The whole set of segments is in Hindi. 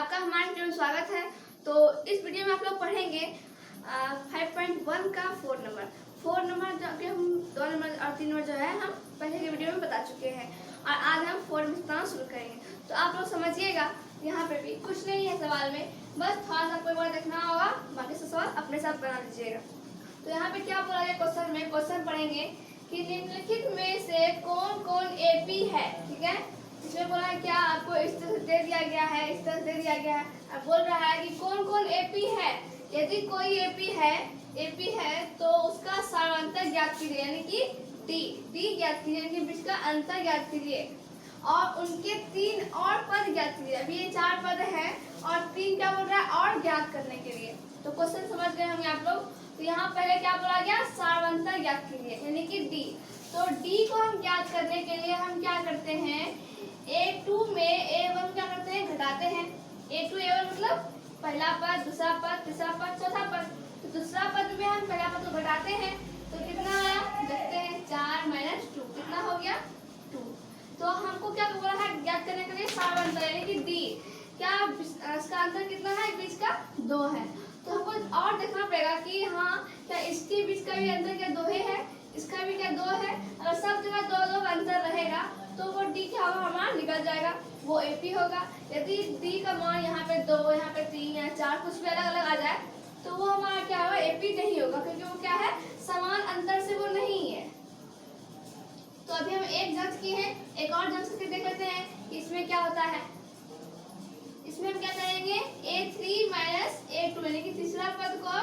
आपका हमारे वीडियो में स्वागत है। तो इस वीडियो में आप लोग पढ़ेंगे 5.1 का 4 नंबर जो कि हम 2 नंबर और 3 नंबर जो है हम पहले के वीडियो में बता चुके हैं और आज हम 4 में बताना शुरू करेंगे। तो आप लोग समझिएगा, यहाँ पे भी कुछ नहीं है सवाल में, बस थोड़ा सा कोई बार देखना होगा, बाकी सब सवाल अपने साथ बना लीजिएगा। तो यहाँ पे क्या बोला गया क्वेश्चन में, क्वेश्चन पढ़ेंगे कि निम्नलिखित में से कौन कौन एपी है। ठीक है, इसमें बोला है क्या आपको इस तरह से दे दिया गया है, इस तरह से दे दिया गया है। अब बोल रहा है कि कौन कौन एपी है। यदि कोई एपी है तो उसका सारांतर ज्ञात कीजिए, यानी कि डी ज्ञात कीजिए, यानी कि बीच का अंतर ज्ञात कीजिए और उनके 3 और पद ज्ञात कीजिए। अभी ये 4 पद है और 3 क्या बोल रहा है और ज्ञात करने के लिए। तो क्वेश्चन समझ गए होंगे आप लोग। तो यहाँ पहले क्या बोला गया, सारांतर ज्ञात कीजिए, यानी कि डी। तो डी को हम ज्ञात करने के लिए हम क्या करते हैं, A2 में A1 क्या करते हैं, घटाते हैं। A2 A1 मतलब पहला पद, दूसरा पद, तीसरा पद, चौथा पद। तो दूसरा पद में हम पहला पद को घटाते हैं तो कितना आया, देखते हैं 4 - 2 कितना हो गया 2। तो हमको क्या बोला है ज्ञात करने के लिए सारांतर, यानी कि डी। क्या इसका अंतर कितना है, बीच का 2 है। तो हमको और देखना पड़ेगा कि हाँ क्या इसके बीच का भी अंतर क्या 2 है, इसका भी क्या 2 है। अगर सब जगह 2 अंतर रहेगा तो वो डी क्या होगा, हमारा निकल जाएगा, वो एपी होगा। यदि डी का मान यहाँ पे 2, यहाँ पे 3 या 4 कुछ भी अलग अलग आ जाए तो वो हमारा क्या होगा, एपी नहीं होगा, क्योंकि वो क्या है, समान अंतर से वो नहीं है। तो अभी हम एक जांच की है, एक और जांच करके देख लेते हैं इसमें क्या होता है। इसमें हम क्या करेंगे, A3 - A2 यानी कि तीसरा पद को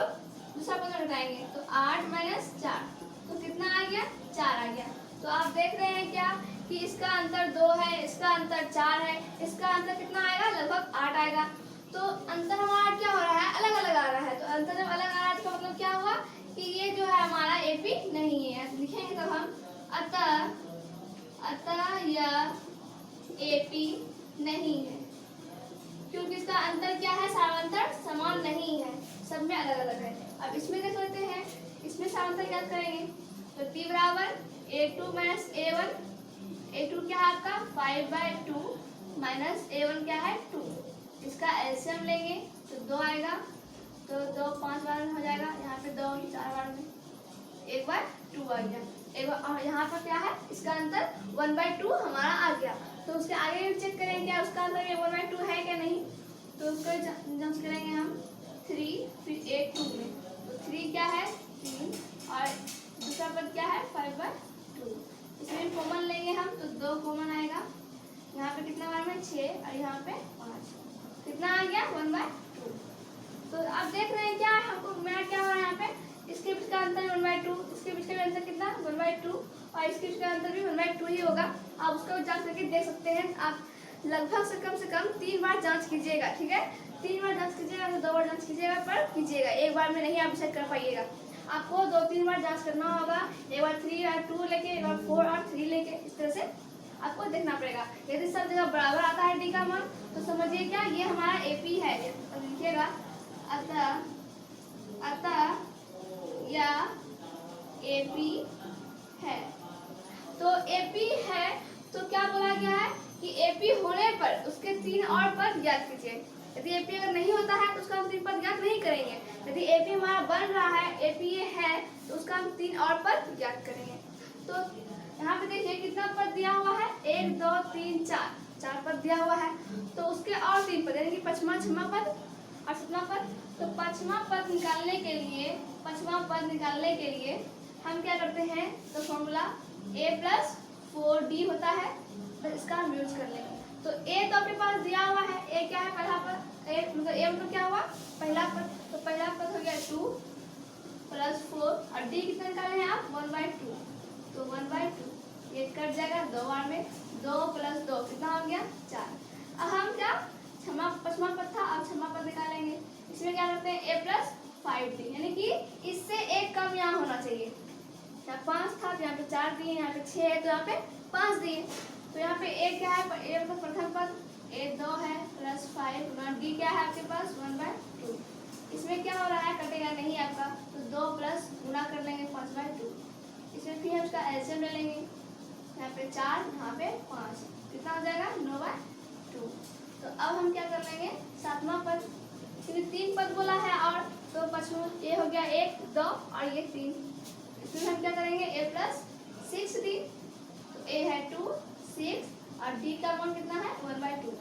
दूसरा पद में घटाएंगे तो 8 - 4 तो कितना आ गया, 4 आ गया। तो आप देख रहे हैं क्या कि इसका अंतर 2 है, इसका अंतर 4 है, इसका अंतर कितना आएगा, लगभग 8 आएगा। तो अंतर हमारा क्या हो रहा है, अलग अलग आ रहा है। तो अंतर जब अलग आ रहा है तो मतलब क्या हुआ कि ये जो है हमारा एपी नहीं है। लिखेंगे तब हम अतः यह एपी नहीं है, क्योंकि इसका अंतर क्या है, सारांतर समान नहीं है, सब में अलग अलग है। अब इसमें देख लेते हैं, इसमें सारांतर याद करेंगे तो P बराबर A2 - A1। A2 क्या है आपका 5/2 माइनस A1 क्या है 2। इसका एलसीएम लेंगे तो 2 आएगा, तो 2 5 बार में हो जाएगा, यहाँ पे 2 4 बार में 1/2 आ गया। और यहाँ पर क्या है, इसका अंतर 1/2 हमारा आ गया। तो उसके आगे चेक करेंगे क्या उसका अंतर 1/2 है क्या नहीं। तो उसको जांच करेंगे हम 3 फिर A2 में, तो 3 क्या है 3 और दूसरा पद क्या है 5/2। इसमें कॉमन लेंगे हम तो 2 कॉमन आएगा, यहाँ पे कितना बार में 6 और यहाँ पे 5, कितना आ गया 1/2। तो आप देख रहे हैं क्या हमको मेरा क्या हो रहा है, यहाँ पे इसके बीच का अंतर 1/2, इसके बीच का अंतर कितना 1/2 और इसके बीच का अंतर भी 1/2 ही होगा। आप उसको जांच करके देख सकते हैं। आप लगभग से कम 3 बार जांच कीजिएगा। ठीक है, 3 बार जांच कीजिएगा, तो 2 बार जांच कीजिएगा, पर कीजिएगा, एक बार में नहीं आप चेक कर पाइएगा। आपको 2-3 बार जांच करना होगा, एक बार 3 और 2 लेके, एक बार 4 और 3 लेके, इस तरह से आपको देखना पड़ेगा। यदि सब जगह बराबर आता है डी का मान तो समझिए क्या ये हमारा एपी है। तो लिखिएगा अतः यह एपी है। तो एपी है तो क्या बोला गया है कि एपी होने पर उसके 3 और पद ज्ञात कीजिए। यदि एपी अगर नहीं होता है तो उसका हम 3 पद ज्ञात नहीं करेंगे। यदि एपी हमारा बन रहा है, एपी ये है, तो उसका हम 3 और पद ज्ञात करेंगे। तो यहाँ पे देखिए कितना पद दिया हुआ है, 1 2 3 4 पद दिया हुआ है। तो उसके और 3 पद यानी कि 5वां 6वां पद और 7वां पद। तो 5वां पद निकालने के लिए हम क्या करते हैं, तो फॉर्मूला A+4D होता है, तो इसका हम यूज कर लेंगे। तो A तो आपके पास दिया हुआ है, A क्या है पहला पद, A मतलब क्या हुआ पहला पद, तो पहला पद हो गया 2 + 4 और D कितना निकाले हैं आप 1/2, तो 1/2 ये कट जाएगा 2 बार में, 2 + 2 कितना हो गया 4। अब हम क्या 5वां पद था, अब 6वां पद निकालेंगे। इसमें क्या करते हैं A+5D, यानी कि इससे एक कम यहाँ होना चाहिए। यहाँ 5 था तो यहाँ पे 4 दिए, यहाँ पे 6 है तो यहाँ पे 5 दिए। तो यहाँ पे A क्या है, A मतलब प्रथम पद, A 2 है +5 और D क्या है आपके पास 1/2। इसमें क्या हो रहा है, कटेगा नहीं आपका, तो 2 प्लस गुणा कर लेंगे 5/2। इसमें फिर हम इसका एलसीएम ले लेंगे, यहाँ पे 4 यहाँ पे 5, कितना हो जाएगा 9/2। तो अब हम क्या कर लेंगे, साथ सातवां पद, क्योंकि 3 पद बोला है और तो पांचवा ये हो गया 1 2 और ये 3। इसमें हम क्या करेंगे a प्लस 6d, तो a है 2 6 और d का मान कितना है 1/2,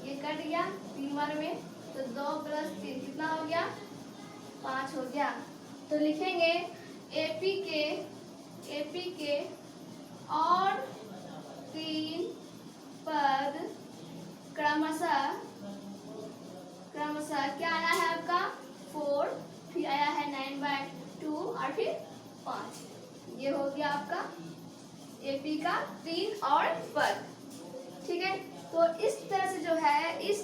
ये कट गया 3 बार में, तो 2 प्लस 3 कितना हो गया 5 हो गया। तो लिखेंगे AP के और 3 पद क्रमशः क्या आया है आपका 4, फिर आया है 9/2 और फिर 5। ये हो गया आपका AP का 3 और पद। ठीक है, तो इस तरह से जो है इस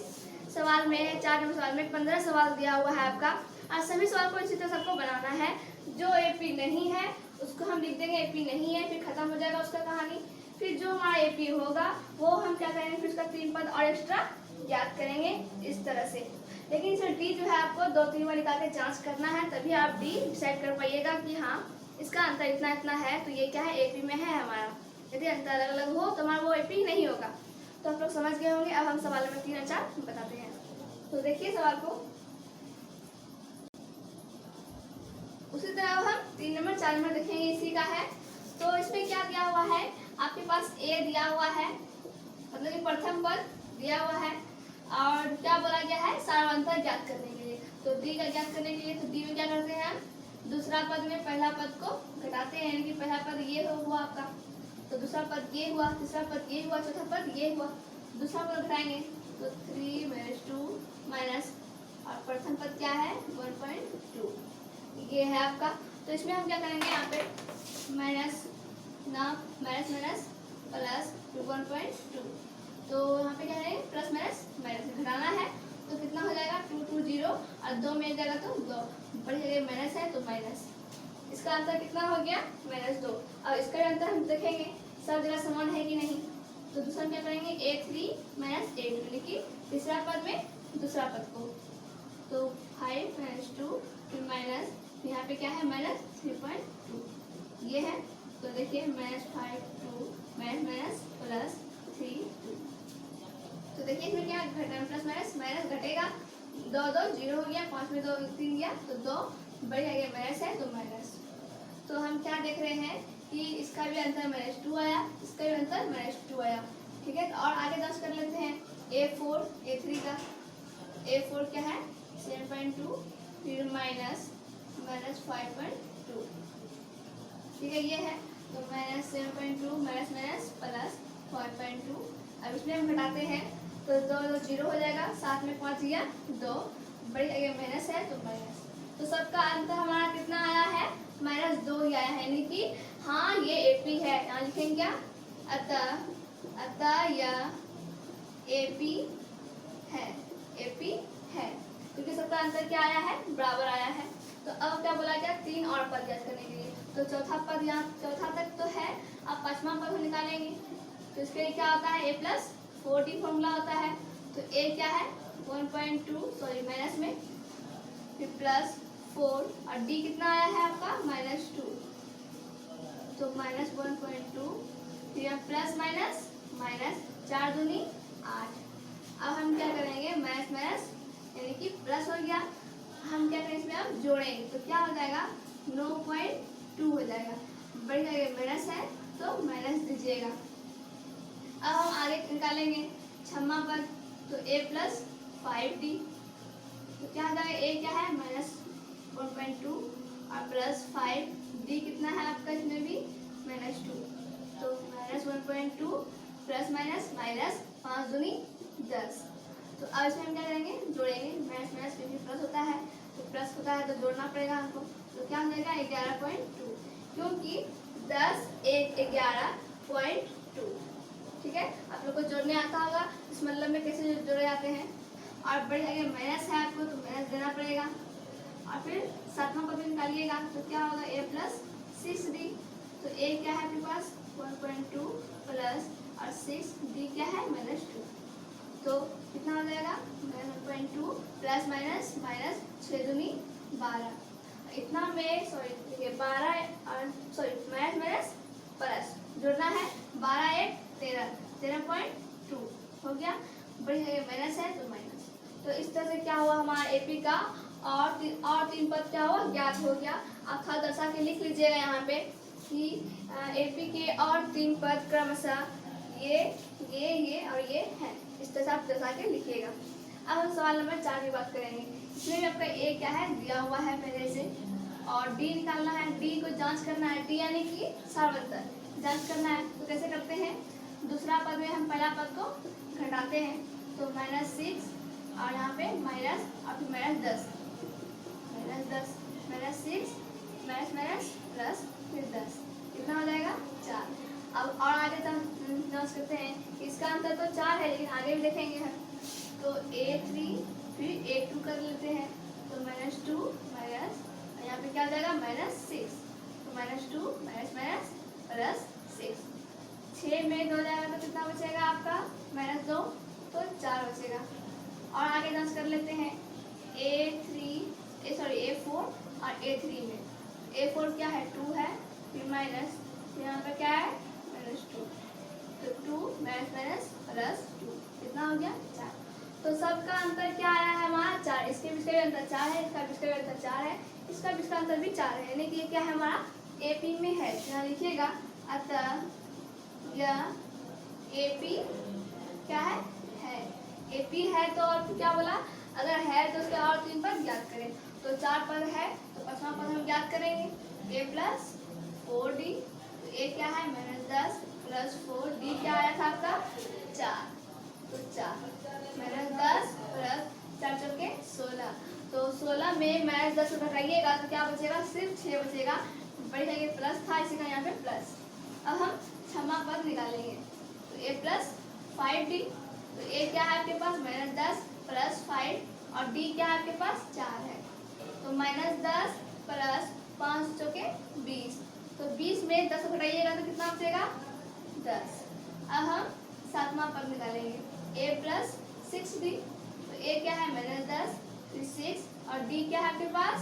सवाल में 4 नंबर सवाल में 15 सवाल दिया हुआ है आपका, और सभी सवाल को इसी तरह सबको बनाना है। जो AP नहीं है उसको हम लिख देंगे AP नहीं है, फिर खत्म हो जाएगा उसका कहानी। फिर जो हमारा AP होगा वो हम क्या करेंगे, फिर उसका 3 पद और एक्स्ट्रा याद करेंगे इस तरह से। लेकिन इसमें D जो है आपको 2-3 बार निकाल के जांच करना है, तभी आप D डिसाइड कर पाइएगा कि हाँ इसका अंतर इतना इतना है, तो ये क्या है AP में है हमारा। यदि अंतर अलग अलग हो तो हमारा वो AP नहीं होगा। तो आप लोग समझ गए होंगे। अब हम सवाल नंबर 3 और 4 बताते हैं। तो देखिए सवाल को, उसी तरह अब हम 3 नंबर 4 नंबर देखेंगे, इसी का है। तो इसमें क्या दिया हुआ है, आपके पास A दिया हुआ है, मतलब कि प्रथम पद दिया हुआ है, और क्या बोला गया है सारांतर ज्ञात करने के लिए। तो D का ज्ञात करने के लिए तो D में क्या करते हैं हम, दूसरा पद में पहला पद को घटाते हैं, यानी कि पहला पद ये हुआ आपका, तो दूसरा पद ये हुआ, तीसरा पद ये हुआ, चौथा पद ये हुआ, दूसरा पद घटाएंगे तो 3-2 माइनस, और प्रथम पद क्या है 1.2, ये है आपका। तो इसमें हम क्या करेंगे, यहाँ पे माइनस माइनस प्लस 1.2, तो यहाँ पे क्या है प्लस माइनस घटाना है, तो कितना हो जाएगा 2 2 0 और 2 में जाएगा तो 2, बड़ी जगह माइनस है तो माइनस, इसका अंतर कितना हो गया -2। अब इसका अंतर हम देखेंगे सब जगह समान है कि नहीं। तो दूसरा क्या करेंगे A3 - A2, यानी कि तीसरा पद में दूसरा पद को, तो 5 - 2 फिर माइनस, यहाँ पे क्या है -3.2 ये है। तो देखिए -5 2 माइनस प्लस 3 2, तो देखिए इसमें क्या घटा प्लस माइनस घटेगा, 2 2 0 हो गया, 5 में 2 3 गया तो 2 बढ़ जाएगा, माइनस है तो माइनस। तो हम क्या देख रहे हैं कि इसका भी अंतर -2 आया, इसका भी अंतर -2 आया। ठीक है, तो और आगे 10 कर लेते हैं। A4 A3 का, A4 क्या है 7.2 फिर माइनस 5.2, ठीक है ये है। तो -7.2 माइनस प्लस 5.2। अब इसमें हम घटाते हैं तो 2 2 0 हो जाएगा, 7 में 5 गया 2, बड़ी जगह माइनस है तो माइनस। तो सबका अंतर हमारा कितना आया है -2 ही आया है, यानी कि हाँ ये AP है। यहाँ लिखेंगे क्या, अतः यह AP है, क्योंकि सबका अंतर क्या आया है बराबर आया है। तो अब क्या बोला गया 3 और पद ज्ञात करने के लिए, तो चौथा पद यहाँ चौथा तक तो है, अब पांचवा पद हम निकालेंगे। तो इसके लिए क्या होता है A+4D फॉर्मूला होता है। तो A क्या है 1.2 सॉरी माइनस में, फिर +4 और D कितना आया है आपका -2, तो -1.2 फिर प्लस माइनस 4 दूनी 8। अब हम क्या करेंगे माइनस यानी कि प्लस हो गया, हम क्या करें इसमें अब जोड़ेंगे तो क्या हो जाएगा 9.2 हो जाएगा, बढ़ जाएगा माइनस है तो माइनस दीजिएगा। अब हम आगे निकालेंगे छठवां पद, तो A+5D, तो क्या हो जाएगा A क्या है -1.2 और +5D कितना है आपका इसमें भी -2, तो -1.2 प्लस माइनस 5 दूनी 10। तो अब इसमें हम क्या करेंगे जोड़ेंगे, माइनस क्योंकि प्लस होता है तो प्लस होता है तो जोड़ना पड़ेगा हमको। तो क्या हो जाएगा 11.2, क्योंकि 10 1 11.2। ठीक है, आप लोग को जोड़ने आता होगा इस मतलब में कैसे जोड़े जाते हैं। और बड़े आगे माइनस है आपको तो माइनस देना पड़ेगा, और फिर सातवां पद निकालिएगा तो क्या होगा A+6D, तो A क्या है आपके पास 1.2 प्लस और 6D क्या है -2, तो कितना हो जाएगा 1.2 प्लस माइनस 6 दूनी 12, इतना में सॉरी देखिए 12 और सॉरी माइनस प्लस जोड़ना है 12 1 13 13.2 हो गया, बड़ी जगह माइनस है तो माइनस। तो इस तरह से क्या हुआ हमारा एपी का और तीन पद क्या हुआ ज्ञात हो गया। आप थोड़ा दर्शा के लिख लीजिएगा यहाँ पे कि एपी के और तीन पद क्रमशः ये और ये है। इस तरह से आप दर्शा के लिखिएगा। अब हम सवाल नंबर 4 की बात करेंगे। इसमें भी आपका ए क्या है दिया हुआ है पहले से, और डी निकालना है। डी को जांच करना है, डी यानी कि सार्वंतर जांच करना है। तो कैसे करते हैं, दूसरा पद में हम पहला पद को घटाते हैं, तो -6 और यहाँ पे माइनस और फिर -10, -6 माइनस प्लस फिर 10, कितना हो जाएगा 4। अब और आगे जांच करते हैं, इसका अंतर तो 4 है लेकिन आगे भी देखेंगे हम। तो A3 फिर A2 कर लेते हैं, तो -2 माइनस यहाँ पे क्या हो जाएगा -6, तो -2 माइनस प्लस 6, 6 में 2 जाएगा तो कितना बचेगा आपका -2, तो 4 बचेगा। और आगे जांच कर लेते हैं A4 और A3 में। A4 क्या है 2 है, फिर माइनस, फिर यहाँ पे क्या है -2, तो 2 माइनस प्लस 2, कितना हो गया 4। तो सबका अंतर क्या आया है हमारा 4। इसके बीच का भी अंतर 4 है, इसका बीच का भी अंतर 4 है, इसका बीच का अंतर भी 4 है, यानी कि ये क्या है हमारा एपी में है। यहाँ लिखिएगा, अतः यह एपी क्या है एपी है। तो और क्या बोला, अगर है तो उसके और तीन पद ज्ञात करें। तो 4 पद है तो 5वां पद हम ज्ञात करेंगे a + 4d। तो a क्या है -10 प्लस 4, d क्या आया था आपका 4, तो 4 -10 प्लस 4 चौके 16, तो 16 में -10 घटाइएगा तो क्या बचेगा सिर्फ 6 बचेगा। बड़ी जगह प्लस था इसी का यहाँ पे प्लस। अब हम 6वां पद निकालेंगे, तो a + 5d। तो a क्या है आपके पास -10 प्लस 5 और d क्या है आपके पास 4 है, तो -10 प्लस 5 चौके 20, तो 20 में 10 घटाइएगा तो कितना बचेगा 10। अब हम 7वां पद निकालेंगे, a + 6d। तो a क्या है -10 फिर 6 और d क्या है आपके पास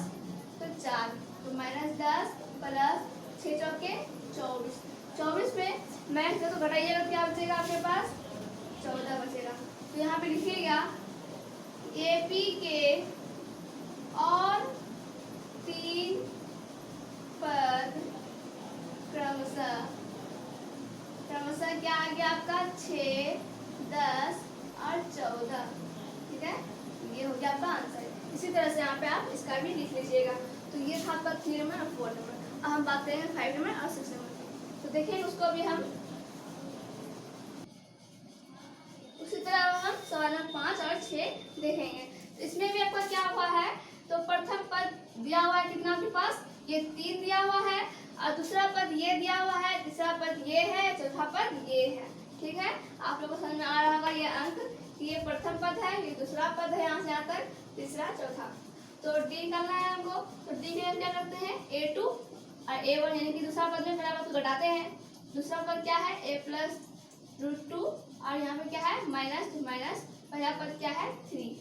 तो 4, तो -10 प्लस 6 चौके 24, 24 में -10 तो घटाइएगा तो क्या बचेगा आपके पास 14 बचेगा। तो यहाँ पे लिखिएगा एपी के और 3 पद क्रमशः क्या आ गया आपका 6, 10 और 14, ठीक है, ये हो गया आपका आंसर। इसी तरह से यहाँ पे आप इसका भी लिख लीजिएगा। तो ये था आपका 3 नंबर और 4 नंबर। अब हम बात करेंगे 5 नंबर और 6 नंबर की। तो देखिए उसको भी हम उसी तरह हम सवाल नंबर 5 और 6 देखेंगे। तो इसमें भी आपका क्या हुआ है, तो प्रथम पद दिया हुआ है कितना आपके पास ये 3 दिया हुआ है, और दूसरा पद ये दिया हुआ है, तीसरा पद ये है, चौथा पद ये है, ठीक है। आप लोगों को समझ में आ रहा होगा ये अंक कि ये प्रथम पद है, ये दूसरा पद है, यहाँ से यहाँ तक तीसरा चौथा। तो डी निकालना है हमको, तो डी के हम क्या करते हैं A2 और A1, यानी कि दूसरा पद में पहला पद को घटाते हैं। दूसरा पद क्या है a + √2 और यहाँ पे क्या है माइनस, पहला पद क्या है 3,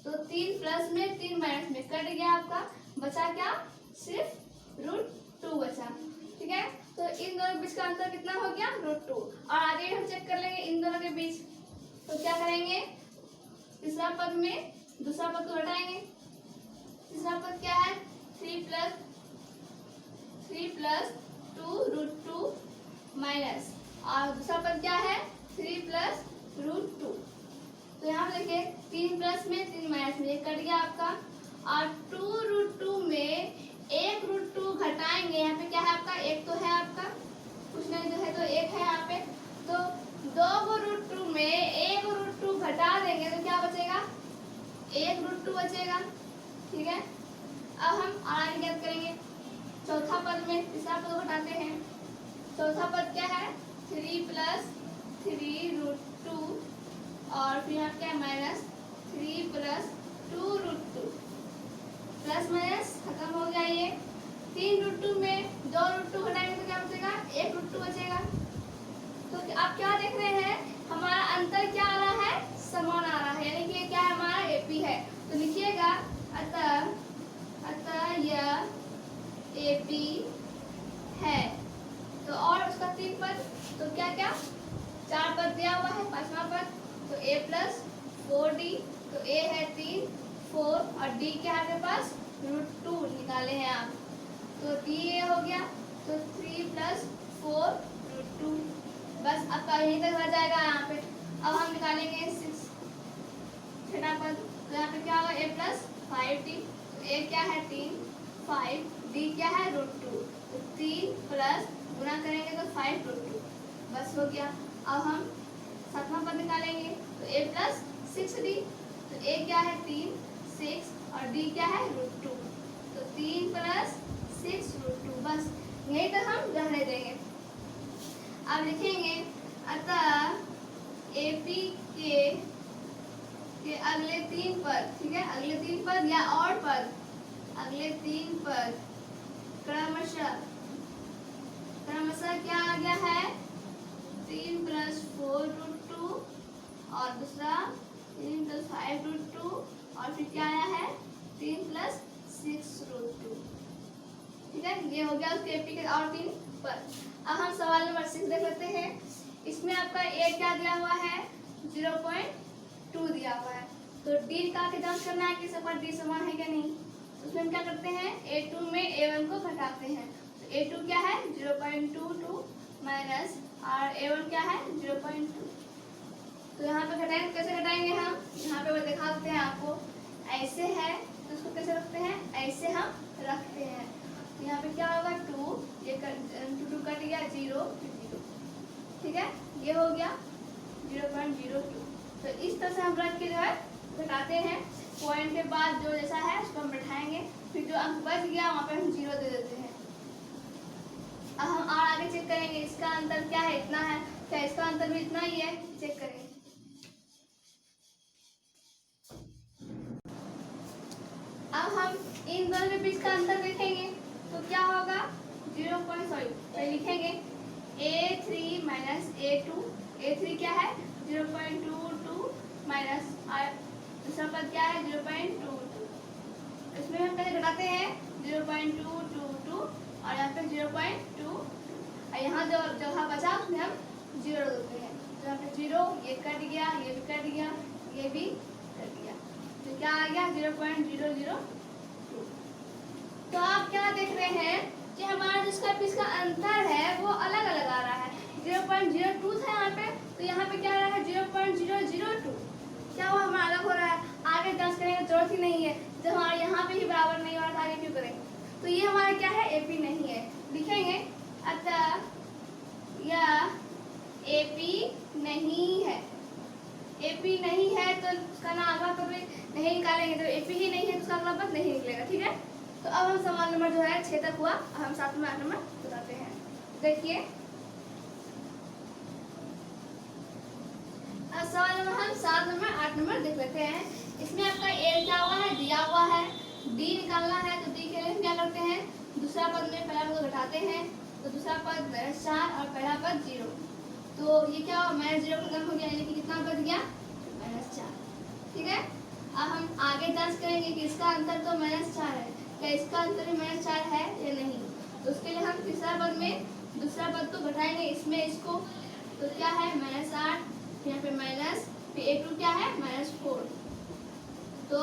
तो 3 प्लस में 3 माइनस में कट गया आपका, बचा क्या सिर्फ √2 बचा, ठीक है। तो इन दोनों के बीच का अंतर कितना हो गया √2। और आगे हम चेक कर लेंगे इन दोनों के बीच, तो क्या करेंगे तीसरा पद में दूसरा पद को घटाएंगे। तीसरा पद क्या है 3 + 2 √2 माइनस, और दूसरा पद क्या है 3 + √2। तो यहाँ पे देखिए 3 प्लस में 3 माइनस में कट गया आपका, और 2 √2 में 1 √2 घटाएंगे। यहाँ पे क्या है आपका 1 तो है आपका, कुछ नहीं तो है तो 1 है यहाँ पे, तो 2 √2 में 1 √2 घटा देंगे तो क्या बचेगा 1 √2 बचेगा, ठीक है। अब हम आगे ज्ञात करेंगे चौथा पद में तीसरा पद घटाते हैं। चौथा पद क्या है 3 + 3 √2 और फिर यहाँ क्या है -3 + 2 √2, प्लस माइनस खत्म हो गया ये। 3 √2 में 2 √2 घटाएंगे तो क्या बचेगा 1 √2 बचेगा। तो आप क्या देख रहे हैं हमारा अंतर क्या आ रहा है समान आ रहा है, यानी कि ये क्या है हमारा एपी है। तो लिखिएगा अतः यह एपी है। तो और उसका 3 पद, तो क्या 4 पद दिया हुआ है, 5वां पद तो a + 4d तो ए है 3, 4 और डी क्या है आपके पास √2 निकाले हैं आप, तो डी ये हो गया, तो 3 + 4 √2, बस आपका यहीं तक रह जाएगा यहाँ पे। अब हम निकालेंगे 6 छठा पद, तो यहाँ पे क्या होगा a + 5d, तो a क्या है 3, 5, d क्या है √2, तो 3 प्लस गुना करेंगे तो 5 √2, बस हो गया। अब हम सातवां पद निकालेंगे, तो a + 6d, तो a क्या है 3, 6 और d क्या है √2, तो 3 + 6 √2, बस यहीं तक हम रहने देंगे। अब लिखेंगे अतः AP के अगले 3 पद, ठीक है, अगले 3 पद या और पद, अगले 3 पद क्रमशः क्या आ गया है 3 + 4 √2 और दूसरा 3 + 5 √2 और फिर क्या आया है 3 + 6 √2, ठीक है, ये हो गया उसके एपी के और 3 पद। अब हम सवाल नंबर 6 देख लेते हैं। इसमें आपका ए क्या दिया हुआ है 0.2 दिया हुआ है, तो डी का जांच करना है कि सब पर डी समान है क्या नहीं। उसमें हम क्या करते हैं A2 में A1 को घटाते हैं, तो A2 क्या है 0.22 माइनस और A1 क्या है 0.2, तो यहाँ पे घटाएंगे, कैसे घटाएंगे हम, यहाँ पे वो दिखा देते हैं आपको, ऐसे है तो उसको कैसे रखते हैं, ऐसे हम रखते हैं, तो यहाँ पे क्या होगा 2, ये 2 कट गया 0, ठीक है, ये हो गया 0.02, तो इस तरह से हम रख के जो है घटाते हैं, पॉइंट के बाद जो जैसा है उसको हम बैठाएंगे, फिर जो अंक बच गया वहाँ पे हम 0 दे देते हैं। अब हम और आगे चेक करेंगे इसका अंतर क्या है, इतना है, क्या इसका अंतर भी इतना ही है, चेक करेंगे। अब हम इन दोनों के बीच का अंतर देखेंगे, तो क्या होगा 0. लिखेंगे A3 - A2, A3 क्या है 0.22 माइनस दूसरा पद क्या है 0.22, इसमें हम कैसे घटाते हैं 0.222 और यहाँ पे 0.2, और यहाँ जो जगह बचा उसमें हम 0 देते हैं, तो यहाँ पे 0, ये कट गया, ये भी कट गया, ये भी कट गया, तो क्या आ गया 0.002। तो आप क्या देख रहे हैं कि हमारा जिसका बीच का अंतर है वो अलग अलग आ रहा है, 0.02 था यहाँ पे, तो यहाँ पे क्या आ रहा है 0.002, क्या वो हमारा अलग हो रहा है, आगे जांच करने की जरूरत ही नहीं है, जब हमारे यहाँ पे ही बराबर नहीं हो रहा था आगे क्यों करें। तो ये हमारा क्या है एपी नहीं है, लिखेंगे अतः यह एपी नहीं है, एपी नहीं है तो उसका ना अगला पद नहीं निकालेंगे, तो एपी ही नहीं है तो उसका अगला पद नहीं निकलेगा, ठीक है। तो अब हम सवाल नंबर जो है 6 तक हुआ, हम 7 में 8 नंबर बताते हैं। देखिए सवाल नंबर हम 7 नंबर 8 नंबर देख लेते हैं। इसमें आपका ए क्या हुआ है दिया हुआ है, डी निकालना है, तो डी के लिए हम क्या करते हैं दूसरा पद में पहला पद को घटाते हैं, तो दूसरा पद -4 और पहला पद 0, तो ये क्या हुआ -0 खत्म हो गया, यानी कि कितना बच गया -4, ठीक है। अब हम आगे जांच करेंगे कि इसका अंतर तो -4 है, क्या इसका अंतर भी -4 है या नहीं, तो उसके लिए हम तीसरा पद में दूसरा पद को घटाएंगे, इसमें इसको, तो क्या है -8, यहाँ पे माइनस, फिर A2 क्या है -4, तो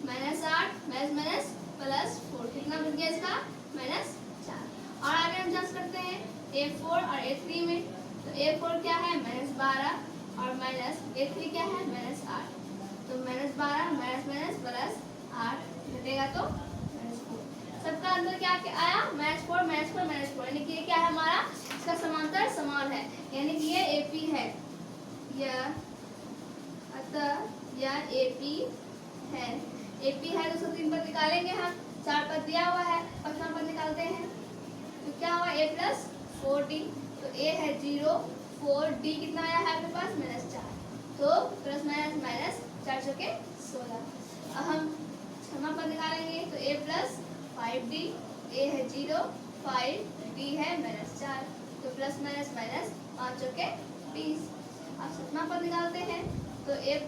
-8 +4 कितना बच गया इसका -4। और आगे हम जांच करते हैं A4 और A3 में, तो A4 क्या है -12 और A3 क्या है -8, तो -12 +8 घटेगा तो -4, सबका अंतर क्या आया -4 यानी कि ये क्या है हमारा इसका समांतर समान है, यानी कि ये AP है, अतः यह एपी है, एपी है तो 3 पद निकालेंगे हम, 4 पद दिया हुआ है, 5वां पद निकालते हैं, तो क्या हुआ A + 4D, तो A है 0, 4D कितना आया है आपके पास -4, तो प्लस माइनस 4 चौके 16। अब हम 6वां पद निकालेंगे, तो A + 5D, A है 0, 5D है -4, तो प्लस माइनस 5 चौके 20। अब 7वां पद निकालते हैं, तो A +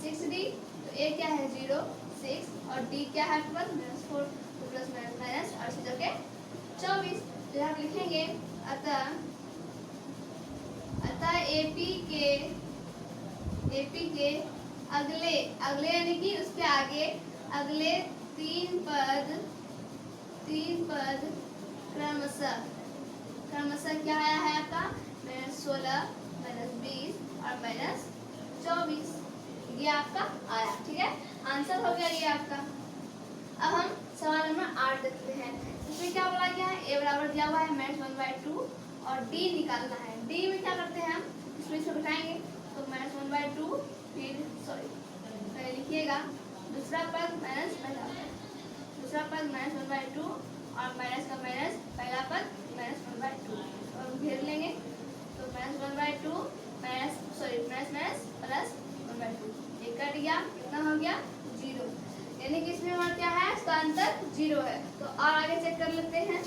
6D, तो A क्या है 0, 6 और D क्या है आपके पास -4, तो प्लस माइनस और 6 चौके 24, तो यहाँ लिखेंगे अतः AP के अगले अगले यानी कि उसके आगे अगले तीन पद क्रमशः क्या आया है आपका -16 -20 और -24, ये आपका आया। ठीक है, आंसर हो गया ये आपका। अब हम सवाल नंबर 8 देखते हैं। इसमें क्या बोला गया है, ए बराबर दिया हुआ है -1/2 और डी निकालना है। डी में क्या करते हैं हम, इसमें इसको बिठाएंगे तो -1/2, फिर पहले लिखिएगा दूसरा पद माइनस पहला पद, दूसरा पद -1/2 और माइनस का माइनस पहला पद -1/2 और घेर लेंगे तो -1/2 माइनस प्लस 1/2, ये कट गया, कितना हो गया 0, यानी कि इसमें हमारा क्या है, इसका आंसर 0 है। तो और आगे चेक कर लेते हैं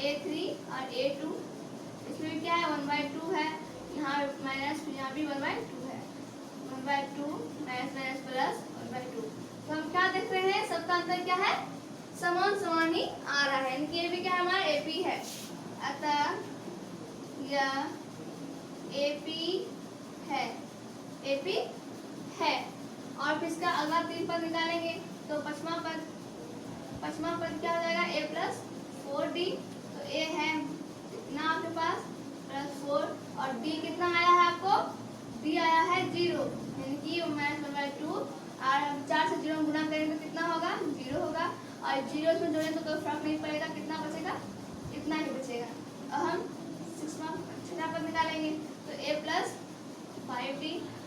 A3 और A2, इसमें क्या है 1/2 है, यहाँ माइनस, यहाँ भी 1/2 है, 1/2 माइनस प्लस 1/2। तो हम क्या देख रहे हैं, सबका आंसर क्या है, समान समान ही आ रहा है, यानी कि ये भी क्या है, हमारा AP है, अतः यह AP है, AP है। और फिर इसका अगला 3 पद निकालेंगे तो पचमा पद क्या हो जाएगा, A प्लस 4D, तो A है कितना आपके पास +4 और D कितना आया है आपको, D आया है 0, यानी कि -1/2 और 4 से 0 गुणा करेंगे तो कितना होगा, 0 होगा, और 0 इसमें जोड़ेंगे तो कोई फर्क नहीं पड़ेगा, कितना बचेगा, इतना ही बचेगा। अब हम 6वां पद निकालेंगे तो A प्लस 5D,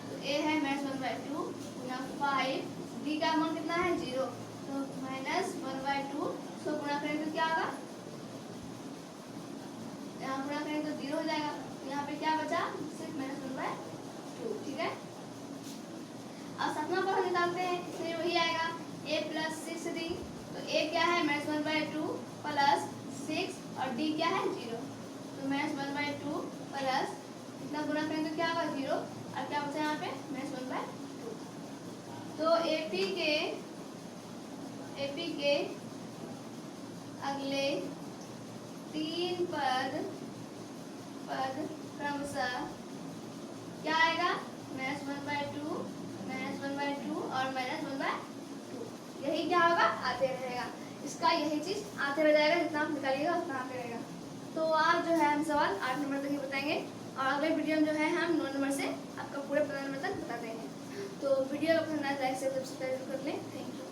तो A है -1/2 गुना 5, D का मान कितना है 0, तो -1/2 इसको गुणा करेंगे तो क्या होगा, यहाँ गुणा करेंगे तो 0 हो जाएगा, यहाँ पे क्या बचा, सिर्फ -1/2। ठीक है, अब 7वां पद निकालते हैं, इसमें वही आएगा A प्लस 6D, तो A क्या है -1/2 प्लस 6 और D क्या है 0, तो -1/2 प्लस इतना गुणा करेंगे तो क्या होगा 0 और क्या बचा यहाँ पे -1/2। तो AP के अगले 3 पद क्रमशः क्या आएगा, -1/2 और -1/2, यही क्या होगा, आते रहेगा, इसका यही चीज आते रह जाएगा, जितना आप निकालिएगा उतना आते रहेगा। तो आज जो है हम सवाल 8 नंबर तक ही बताएंगे और अगले वीडियो में जो है हम 9 नंबर से आपका पूरे 15 नंबर तक बता देंगे। तो वीडियो को पसंद आए लाइक से सब्सक्राइब कर लें। Thank you.